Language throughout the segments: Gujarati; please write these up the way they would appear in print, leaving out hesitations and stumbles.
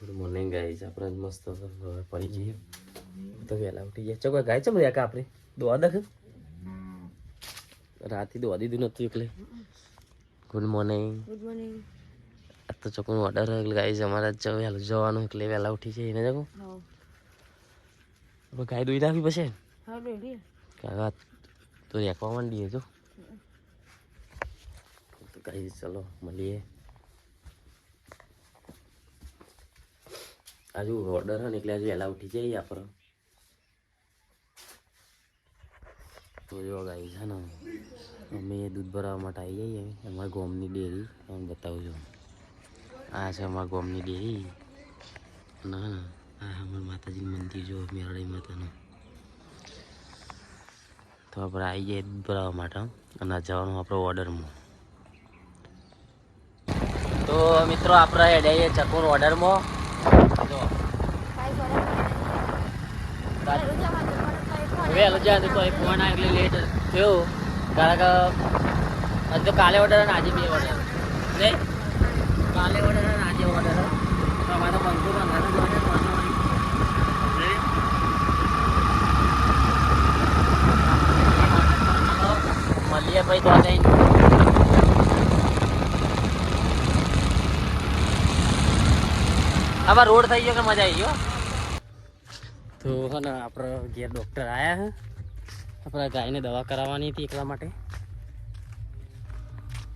Good morning guys. આપણે મસ્ત પડી જઈએ તો વહેલા ઉઠી જાય. ચલો ગાય ચમ રહ્યા કે આપણે દોવા દખ રાતે દોવા દીધું નતું એટલે. Good morning. Good morning. આ તો ચોકનું ઓર્ડર એટલે ગાઈસ અમારે વહેલું જવાનું એટલે વહેલા ઉઠી જાય એને જગો. હવે ગાય દોઈ રાખવી પછી. હા દોઈ કાકા તો રેખવા માંડીએ જો. તો ગાઈસ ચલો મળીએ. આજુ ઓર્ડર હે ને એટલે આજે વહેલા ઉઠી જઈએ આપણે. તો જો ગાઈસ છે ને અમે દૂધ ભરાવવા માટે આવી જઈએ અમારા ગામની ડેરી. હું બતાવું છું. આ છે અમારા ગામની ડેરી. ના ના આ અમારા માતાજીનું મંદિર જો મેરડી માતાનું. તો આપણે આવી જઈએ દૂધ ભરાવવા માટે અને જવાનું આપણે ઓર્ડરમાં. તો મિત્રો આપણે હેડાઈએ ચકુર ઓર્ડરમાં. વહેલો જાય તો ફોન આવે એટલે લેટ થયો કારણ કે તો કાલે ઓર્ડર અને આજે બે ઓર્ડર નહીં. કાલે ઓર્ડર અને આજે ઓર્ડર અમારે પંચો મળીએ ભાઈ તો જઈને. આમાં રોડ થઈ ગયો કે મજા આવી ગયો. તો હે ને આપણે ઘેર ડૉક્ટર આવ્યા હે. આપણે ગાયને દવા કરાવવાની હતી એટલા માટે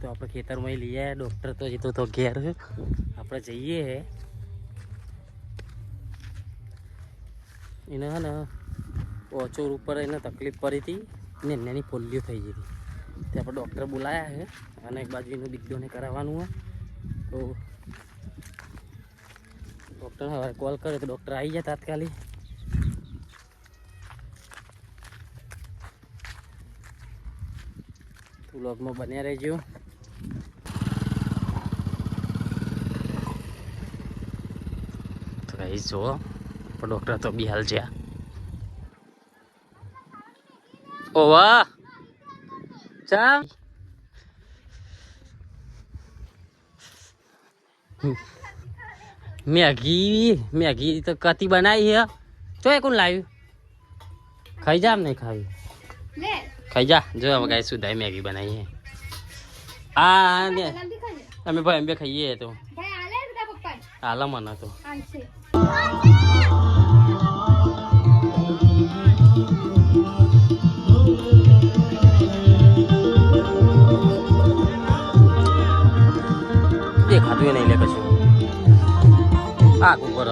તો આપણે ખેતરમાં લઈ આવ્યા ડૉક્ટર. તો જીતો તો ઘેર આપણે જઈએ હે એને હે ને ઓચોર ઉપર એને તકલીફ પડી હતી ને એની પોલિયો થઈ ગઈ હતી. તે આપણે ડૉક્ટર બોલાયા છે અને એક બાજુ એનું દીકરીઓને કરાવવાનું હોય. તો ડૉક્ટર હવે કોલ કરે તો ડૉક્ટર આવી જાય તાત્કાલિક. વ્લોગમાં બન્યા રહેજો. તો ગાઈસ જો પણ ડૉક્ટર તો બી હાલ છે. ઓ વાહ ચા મેગી તો કતી બનાવી હે. ચો એ કોણ લાવ્યું? ખાઈ જા. નહીં ખાવી ખાઈ જા. જો અમે ગાય સુધાઈ મેગી બનાવી હે. હા ને અમે ભાઈ અંબે ખાઈએ તો હાલ મને તો દેખાતું એ નહીં લે કશું. આ કુકર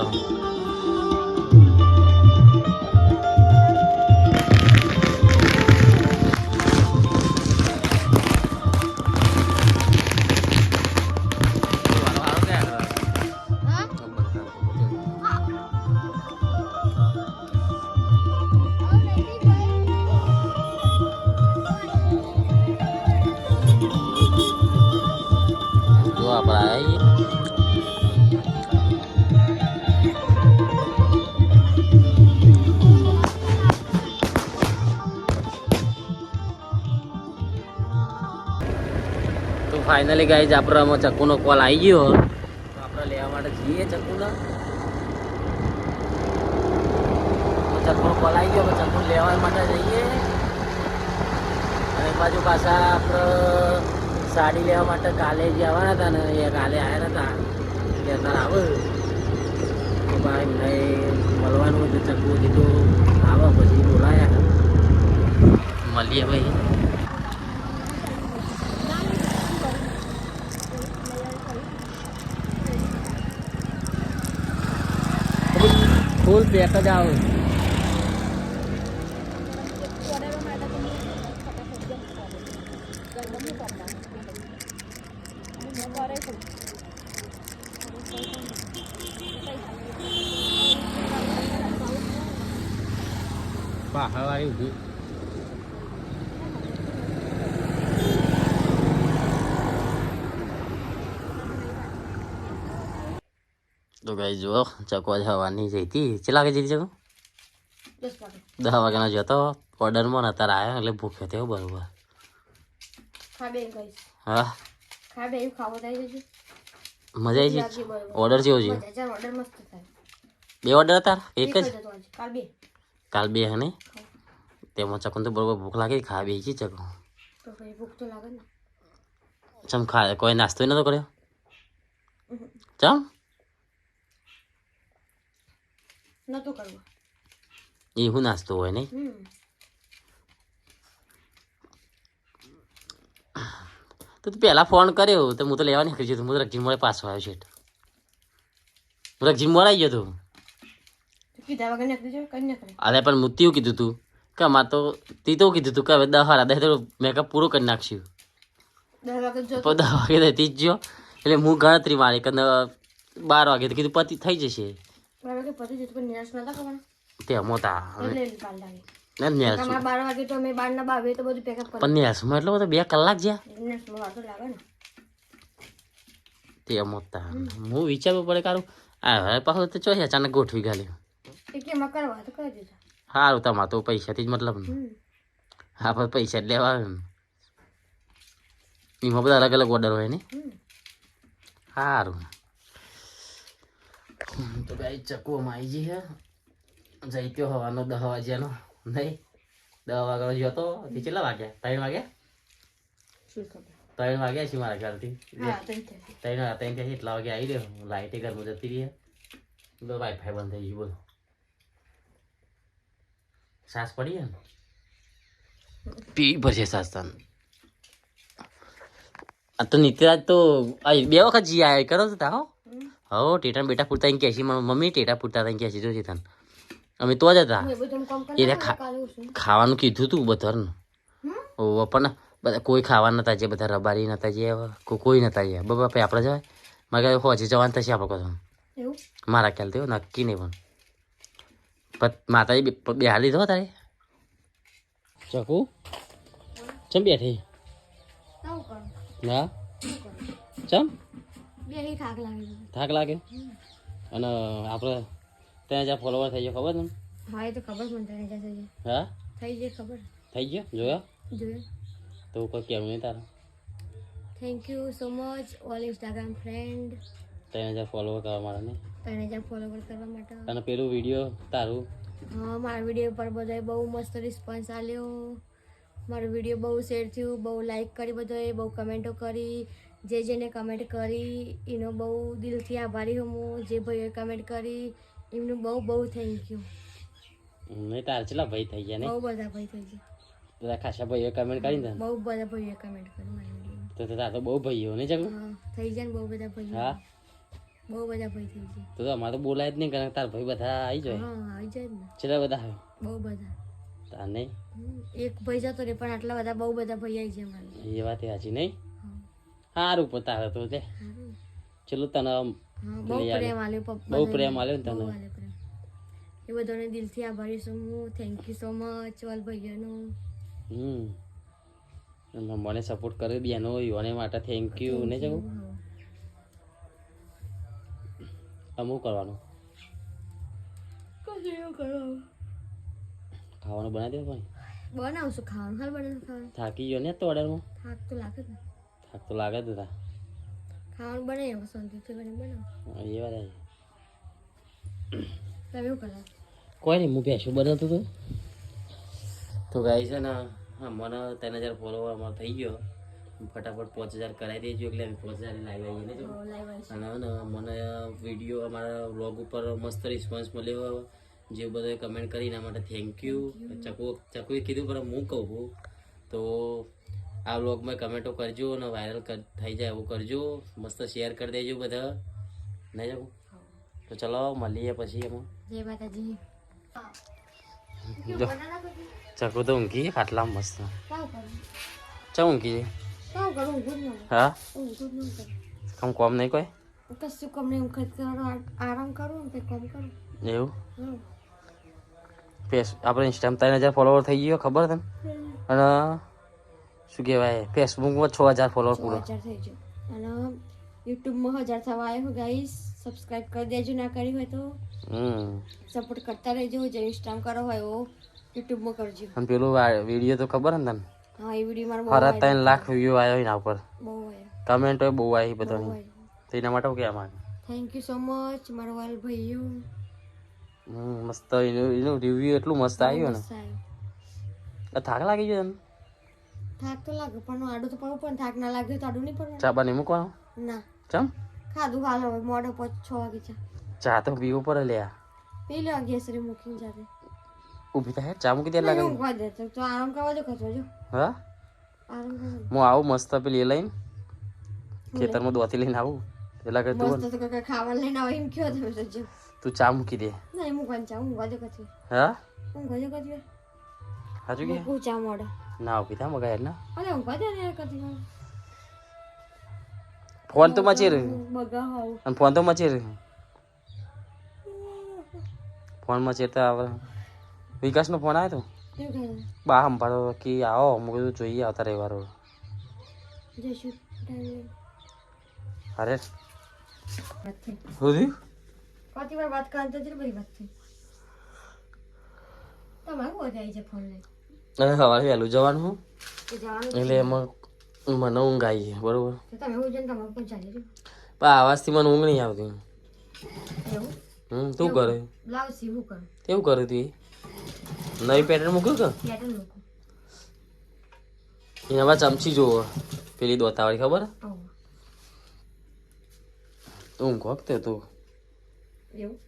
ફાઇનલી ગાઈઝ આપણે આમાં ચક્કુનો કોલ આવી ગયો. તો આપણે લેવા માટે જઈએ ચક્કુના. ચક્કુનો કોલ આવી ગયો ચક્કુ લેવા માટે જઈએ. અને એક બાજુ પાછા આપણે સાડી લેવા માટે કાલે જે આવવાના હતા ને એ કાલે આવ્યા નતા એટલે અત્યારે આવે તો ભાઈ મને મળવાનું હતું. ચક્કુ કીધું આવો પછી બોલાયા મળીએ ભાઈ. ફૂલ પેક જ આવે. પહાડવાળી ઊભી તો ગાઈ જુઓ ચકવા જવાની જઈતી. કેટલા વાગે જઈ શકો? 10 વાગ્યાનો જતો ઓર્ડરમાં ને અત્યારે આવ્યો એટલે ભૂખ્યો થયો બરોબર. હા મજા આવી છે ઓર્ડર જેવો છે ઓર્ડર મસ્ત થાય 2 ઓર્ડર હતા એક જ કાલ 2 કાલ 2 હે ને તેમાં ચકન તો બરોબર ભૂખ લાગે ખાવા બેસી ચકન તો ભાઈ ભૂખ તો લાગે ને ચમ ખા કોઈ નાસ્તો નતો કર્યો ચમ નતો કરવો એ હું નાસ્તો હોય ને તો તું પહેલા ફોન કર્યો તો હું તો લેવા નીકળી જતો હું તો રકજી મળે પાછો આવ્યો છે હું રકજી મળે આવી ગયો તું કીધા વગર નીકળી જાય કઈ નીકળે અરે પણ હું તેવું કીધું તું કે અમારે તો તી તો કીધું તું કે હવે 10 તો મેકઅપ પૂરો કરી નાખશું 10 વાગે જો 10 વાગે તો તી જ જો એટલે હું ગણતરી મારી કે 12 વાગે તો કીધું પતિ થઈ જશે વાગે પતિ જતો પણ નિરાશ નતા કરવાના તે મોટા એટલે કાલ લાગે ના નિરાશ તમારા 12 વાગે તો અમે 12 ના 22 તો બધું પેકઅપ કરી પણ નિરાશમાં એટલો બધો 2 કલાક જ્યાં નિરાશમાં વાતો લાગે ને તે મોટા હું વિચારવું પડે કારું આ હવે પાછું તો ચોથી અચાનક ગોઠવી ગાલ્યું એ કે માં કરવા તો કરી દીધા સારું તમારે તો પૈસાથી જ મતલબ ને હા પણ પૈસા જ લેવા આવે ને એમાં બધા અલગ અલગ ઓર્ડર હોય ને સારું તો ભાઈ ચકુમાં આવી જઈ હે જઈ ગયો હવાનો 10 વાગ્યાનો નહીં 10 વાગ્યાનો ગયો તો કેટલા વાગ્યા 3 વાગ્યા શું ખબર 3 વાગ્યા છે મારા ખ્યાલથી હા 3 એટલા વાગે આવી રહ્યો લાઇટે ઘરમાં જતી રહી તો વાઈફાઈ બંધ થઈ ગયું બોલો સાસ પડી ને પીવી પડશે સાસ તને આ તો નિત્યરાજ તો 2 વખત જી આવ્યા કરો તા હો ટેટા બેટા પૂરતા અહીં કહેશી મમ્મી ટેટા પૂરતા અહીં કહેશી જોજે તને અમે તો જ હતા એને ખાવાનું કીધું તું બધાને ઓ પણ બધા કોઈ ખાવા નતા જે બધા રબારી નતા જે કોઈ નતા જે બાપા આપણે જવાય મારે કહે હોજે જવાનું થશે આપણે કહો મારા ખ્યાલથી નક્કી નહીં પણ માતાજી બેહાડી દો તારે ચકુ ચમ બેઠી ના ચમ થાક લાગે અને આપણે ત્યાં જ્યાં ફોલોવર થઈ ગયો ખબર ને હા એ તો ખબર મને થઈ હા થઈ ગઈ ખબર થઈ ગયો જોયો જોયું તો કોઈ કેવું નહીં તારે thank you so much all Instagram friend 3000 follower કરવા માટે ને 3000 ફોલોવર કરવા માટે અને પેલું વિડીયો તારું હા મારા વિડીયો પર બધાએ બહુ મસ્ત રિસ્પોન્સ આલ્યો મારો વિડીયો બહુ શેર થયું બહુ લાઈક કરી બધાએ બહુ કમેન્ટો કરી જેને કમેન્ટ કરી એનો બહુ દિલથી આભારી હું જે ભાઈઓએ કમેન્ટ કરી એમનું બહુ થેન્ક યુ નહીં તાર ચેલા ભાઈ થઈ ગયા ને બહુ બધા ભાઈ થઈ ગયા બધા ખાસા ભાઈઓ કમેન્ટ કરી ને બહુ બધા ભાઈઓએ કમેન્ટ કરી મારા વિડીયો તો તાર તો બહુ ભાઈઓ ને જગ હા થઈ જાય ને બહુ બધા ભાઈઓ હા બહુ બધા ભાઈ થઈ ગયા તો અમારે તો બોલાય જ નહીં કારણ તાર ભાઈ બધા આવી જાય હા આવી જાય ને ચેલા બધા આવે બહુ બધા તાર નહીં એક ભાઈ જતો રે પણ આટલા બધા બહુ બધા ભાઈ આવી જાય મારે એ વાત સાચી નહીં સારું પણ તારે તો તે ચલો તને બહુ પ્રેમ આલ્યો પપ્પા બહુ પ્રેમ આલ્યો ને તને એ બધાને દિલથી આભારી છું હું thank you so much all ભાઈઓનો મને સપોર્ટ કર્યો બેનો યોને માટે થેન્ક યુ ને જવું અમુક કરવાનું ખાવાનું બનાવી દે ભાઈ બનાવશું ખાવાનું હાલ બનાવશું ખાવાનું થાકી ગયો ને તો ઓર્ડરમાં થાક તો લાગે ને થાક તો લાગે જ હતા ખાવાનું બનાવી હવે શાંતિથી બનાવ એ વાત આવી તમે એવું કરો કોઈ નહીં હું ભેંસું બનાવતો હતો તો ગાય છે ને હા મને 3000 ફોલોવર અમારો થઈ ગયો ફટાફટ 5000 કરાવી દેજો એટલે અમે 5000 લાઈવ આવીએ ને જો અને મને વિડીયો અમારા વ્લોગ ઉપર મસ્ત રિસ્પોન્સ મળ્યો જે બધાએ કમેન્ટ કરી એના માટે થેન્ક યુ ચકુએ કીધું પણ હું કહું તો આ વ્લોગમાં કમેન્ટો કરજો અને વાયરલ થઈ જાય એવું કરજો મસ્ત શેર કરી દેજો બધા નહીં જવું તો ચલો મળીએ પછી એમાં જય માતાજી ચકુ તો ઊંઘી ખાટલા મસ્ત ચા ઊંઘી હા કમ કોમ નહીં કોઈ કશું કમ નહીં આરામ કરું ને કામ કરું એવું આપણે ઇન્સ્ટામાં 3000 ફોલોવર થઈ ગયો ખબર તને અને શું કહેવાય ફેસબુકમાં 6000 ફોલોવર પૂરો થઈ ગયો અને યુટ્યુબમાં 1000 થવા આવ્યો ગાઈસ સબસ્ક્રાઇબ કરી દેજો ના કરી હોય તો સપોર્ટ કરતા રહેજો જે ઇન્સ્ટાગ્રામ કરો હોય એવો યુટ્યુબમાં કરજો અને પેલું વિડીયો તો ખબર ને તને હા એ વિડીયો મારો ફરત 3 લાખ વ્યૂ આવ્યો એના ઉપર બહુ આવ્યો કમેન્ટ બહુ આવી બધાની તો એના માટે હું કહેવા માંગે? થેન્ક યુ સો મચ મારો વાલ ભાઈઓ. મસ્ત એનું રિવ્યુ એટલું મસ્ત આવ્યું ને. થાક લાગી ગયો તને? થાક તો લાગે પણ આડું તો પડવું પણ થાક ના લાગે તો આડું નહીં પડવાનું. ચા બની મૂકવાનો? ના. ચમ? ખાધું હાલ હવે મોડો 6 વાગે ચા તો પીવું પડે લ્યા. પી લો ગેસરી મૂકીને જાતે. ઊભી થાય ચા મૂકી દે લાગે. ઊંઘવા દે તો આરામ કરવા જો ખસો જો. હા આરામ કરવા. હું આવું મસ્ત પેલી લઈને ખેતરમાં દોતી લઈને આવું એટલે કે તું મસ્ત તો કાકા ખાવા લઈને આવે એમ કયો તમે સજો. તું ચા મૂકી દે. નહીં મૂકવાનું ચા ઊંઘવા જો ખસો. હા ઊંઘવા જો ખસો. હાજુ કે હું ચા મોડો. ના ઊભી થા મગાય ના. અરે ઊંઘવા દે ને કદી. ફોન તો મચે રે. બગા હાવ. અને ફોન તો મચે રે. ફોન માં ચેતા આવે. વિકાસનો ફોન આવ્યો તો શું કહે? બા સંભાળો કે આવો હું કીધું જોઈએ આવતા રવિવારો. જશું અરે વાત થઈ. સુધી કતી વાર વાત કરતા જ બધી વાત થઈ. તમારે કોઈ જાય છે ફોન લઈ? અને સવારે વહેલું જવાનું હું તો જવાનું એટલે એમાં મને ઊંઘ આવી બરોબર. તો તમે એવું છે ને તમારે પણ ચાલી રહ્યું પણ આવાજથી મને ઊંઘ નહીં આવતી. એવું તું કરે બ્લાઉઝ સીવું કરું કેવું કરે તું? નવી પેટર્ન મૂક્યું કે પેટર્ન મૂકું. એનામાં ચમચી જોવો પેલી દોતાવાળી ખબર ઊંઘ વખતે તું. એવું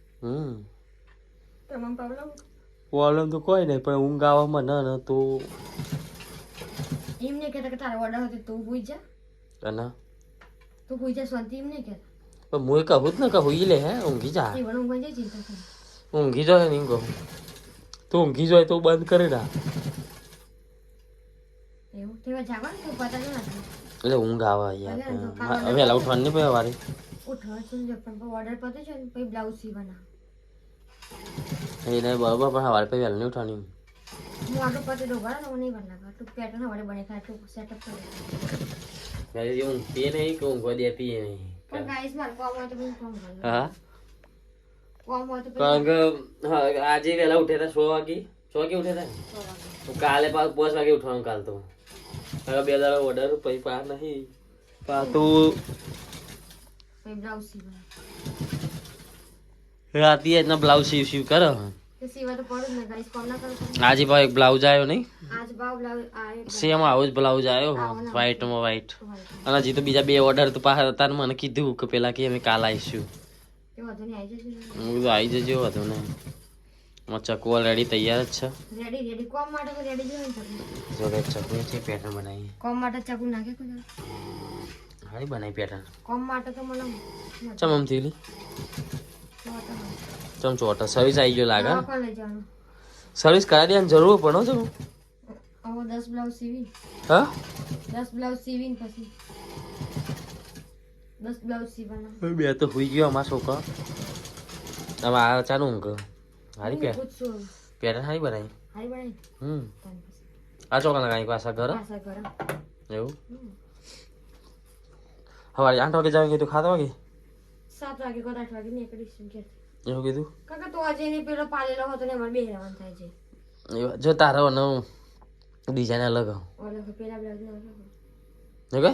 તમામ પ્રોબ્લેમ પ્રોબ્લેમ તો કોઈ નહીં પણ ઊંઘ આવે મને ને તો એમ નહીં કહેતા કે તારો ઓર્ડર હતો તું ભૂઈ જા અને તું ભૂઈ જા શાંતિ એમ નહીં કહેતા. પણ હું કહું જ ને કહું ઈ લે હે ઊંઘી જા. એ ઊંઘવા જાય ચિંતા કરે. ઊંઘી જાય નહીં કહું તું ઊંઘી જાય તો બંધ કરી ના. એવું તેવા જાગવાનું તું પતા નથી એટલે ઊંઘ આવે યાર વહેલા ઉઠવાનું નહીં ભાઈ વારી ઉઠવા છું ને પણ ઓર્ડર પતે છે ને પછી બ્લાઉઝ સીવાના એને બરાબર પણ સવારે પછી વહેલા નહીં ઉઠવાની. હું ઓર્ડર પતે તો ઉભા રહો ને નહીં બનાવવા તું પેટર્ન હવે બને ખાય તું સેટઅપ કરી ઊંઘતી નહીં કે ઊંઘવા દેતી નહીં. પણ ગાઈસ માર કોમ હોય તો હું કોમ કરું. હા કોમ હોય તો કારણ કે આજે વહેલા ઉઠ્યા હતા 6 વાગે ઉઠ્યા હતા. તો કાલે પાછું 5 વાગે ઉઠવાનું કાલ તો હવે 2 દાડા ઓર્ડર પછી પાર નહીં પાછું પછી બ્લાઉઝ સીવાના રાતે આજના બ્લાઉઝ સીવ કરો. તે સીવા તો પડે ને ગાઈસ કોમ ના કરો. આજે પાછો એક બ્લાઉઝ આવ્યો નહીં આજ ભાવ બ્લાઉઝ આયો સેમ આવો જ બ્લાઉઝ આવ્યો વ્હાઈટમાં વ્હાઈટ. અને હજી તો બીજા 2 ઓર્ડર તો પાછા હતા ને મને કીધું કે પેલા કે અમે કાલ આવીશું. તે વધુ નહીં આવી જશે હું કીધું આવી જજો વધુ નહીં. ચકુ ઓલરેડી તૈયાર જ છે. રેડી કોમ માટે તો રેડી જોઈએ ને જોડે ચકુ છે પેટર્ન બનાવી. કોમ માટે ચકુ નાખે કોઈ હારી બનાવી પેટર્ન. કોમ માટે તો મને ચમ આમ થયેલી ચમ ચોટા સર્વિસ આવી ગયો લાગે. કોણ લઈ જવાનું સર્વિસ કરાવી દેવાની જરૂર પડો છો. હવે 10 બ્લાઉઝ સીવી હા 10 બ્લાઉઝ સીવીને પછી 10 બ્લાઉઝ સીવાના. બે તો હોઈ ગયો અમારા છોકરા. હવે આ ચાનું ઊંઘ હારી પૂછું પેટર્ન હારી બનાવી. હારી બનાવી આ ચોકા લગાવી પાછા ઘર પાછા ગરમ એવું. સવારે 8 વાગે જવાનું કીધું 7 વાગે 7 વાગે 8 વાગે નીકળીશું કે એવું કીધું. કાકા તો આજે ની પેલો પાલેલો હતો ને અમારે બે રહેવાનું થાય છે. જો તારો નવું ડિઝાઇન અલગ ઓલા પેલા બ્લાઉઝ નો અલગ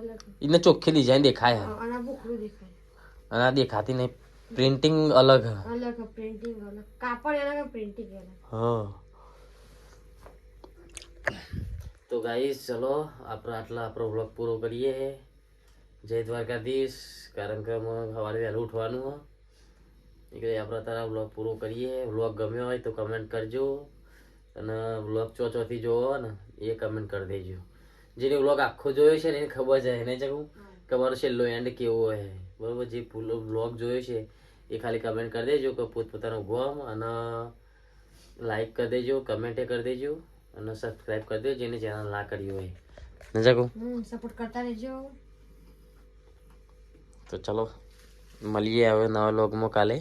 અલગ એને ચોખ્ખી ડિઝાઇન દેખાય અને બુકરું દેખાય અને આ દેખાતી નહીં. પ્રિન્ટિંગ અલગ અલગ પ્રિન્ટિંગ અલગ કાપડ અલગ પ્રિન્ટિંગ અલગ. હા તો ગાઈસ ચલો આપણે આટલા આપણો વ્લોગ પૂરો કરીએ. જય દ્વારકાધીશ. કારણ કે સવારે વહેલું ઉઠવાનું હોય એટલે આપણે તારા વ્લોગ પૂરો કરીએ. વ્લોગ ગમ્યો હોય તો કમેન્ટ કરજો અને વ્લોગ ચોથી જોવો ને એ કમેન્ટ કરી દેજો. જેને વ્લોગ આખો જોયો છે ને એને ખબર છે એને ચકું કે મારો છેલ્લો એન્ડ કેવો હોય બરાબર. જે વ્લોગ જોયો છે એ ખાલી કમેન્ટ કરી દેજો કે પોતપોતાનું ગોમ અને લાઈક કરી દેજો કમેન્ટે કરી દેજો અને સબસ્ક્રાઈબ કરી દેજો જેને ચેનલ ના કરી હોય ને ચકું સપોર્ટ કરતા રહેજો. તો ચલો મળીએ હવે નવા વ્લોગમાં કાલે.